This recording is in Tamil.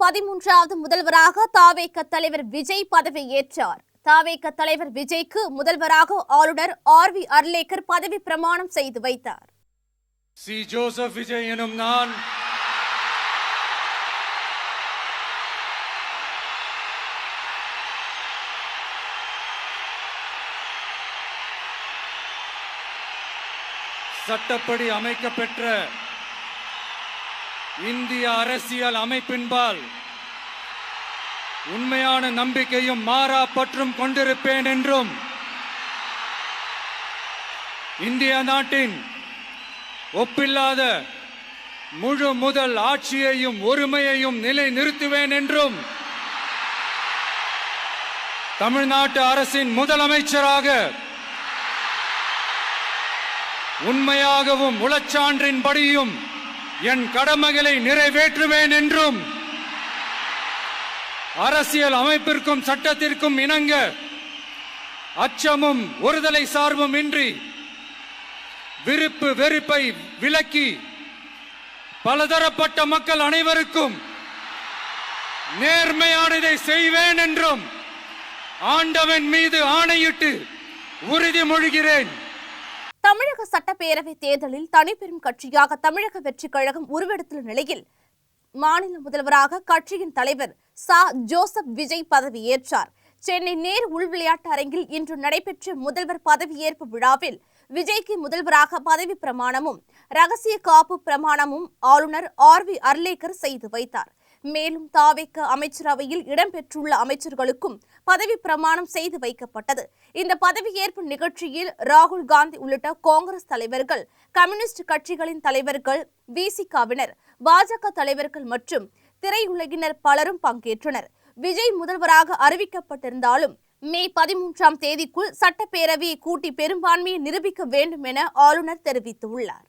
13வது முதல்வராக தாவேக தலைவர் விஜய் பதவியேற்றார். தாவேக தலைவர் விஜய்க்கு முதல்வராக ஆளுநர் ஆர்வி அர்லேக்கர் பதவி பிரமாணம் செய்து வைத்தார். சி ஜோசப் விஜய் எனும் நான் சட்டப்படி அமைக்கப்பெற்ற இந்திய அரசியல் அமைப்பின்பால் உண்மையான நம்பிக்கையும் மாறா பற்றும் கொண்டிருப்பேன் என்றும் இந்திய நாட்டின் ஒப்பில்லாத முழு முதல் ஆட்சியையும் ஒருமையையும் நிலை நிறுத்துவேன் என்றும் தமிழ்நாட்டு அரசின் முதலமைச்சராக உண்மையாகவும் உளச்சான்றின்படியும் என் கடமைகளை நிறைவேற்றுவேன் என்றும் அரசியல் அமைப்பிற்கும் சட்டத்திற்கும் இணங்க அச்சமும் ஒருதலை சார்பும் இன்றி விருப்பு வெறுப்பை விலக்கி பலதரப்பட்ட மக்கள் அனைவருக்கும் நேர்மையானதை செய்வேன் என்றும் ஆண்டவன் மீது ஆணையிட்டு உறுதிமொழிகிறேன். தமிழக சட்டப்பேரவை தேர்தலில் தனிப்பெரும் கட்சியாக தமிழக வெற்றிக் கழகம் உருவெடுத்துள்ள நிலையில் மாநில முதல்வராக கட்சியின் தலைவர் ச ஜோசப் விஜய் பதவியேற்றார். சென்னை நேரு உள் விளையாட்டு அரங்கில் இன்று நடைபெற்ற முதல்வர் பதவியேற்பு விழாவில் விஜய்க்கு முதல்வராக பதவி பிரமாணமும் ரகசிய காப்பு பிரமாணமும் ஆளுநர் ஆர்வி அர்லேக்கர் செய்து வைத்தார். மேலும் தாவேக அமைச்சரவையில் இடம்பெற்றுள்ள அமைச்சர்களுக்கும் பதவி பிரமாணம் செய்து வைக்கப்பட்டது. இந்த பதவியேற்பு நிகழ்ச்சியில் ராகுல் காந்தி உள்ளிட்ட காங்கிரஸ் தலைவர்கள், கம்யூனிஸ்ட் கட்சிகளின் தலைவர்கள், விசிகவினர், பாஜக தலைவர்கள் மற்றும் திரையுலகினர் பலரும் பங்கேற்றனர். விஜய் முதல்வராக அறிவிக்கப்பட்டிருந்தாலும் மே 13ஆம் தேதிக்குள் சட்டப்பேரவையை கூட்டி பெரும்பான்மையை நிரூபிக்க வேண்டும் என ஆளுநர் தெரிவித்துள்ளார்.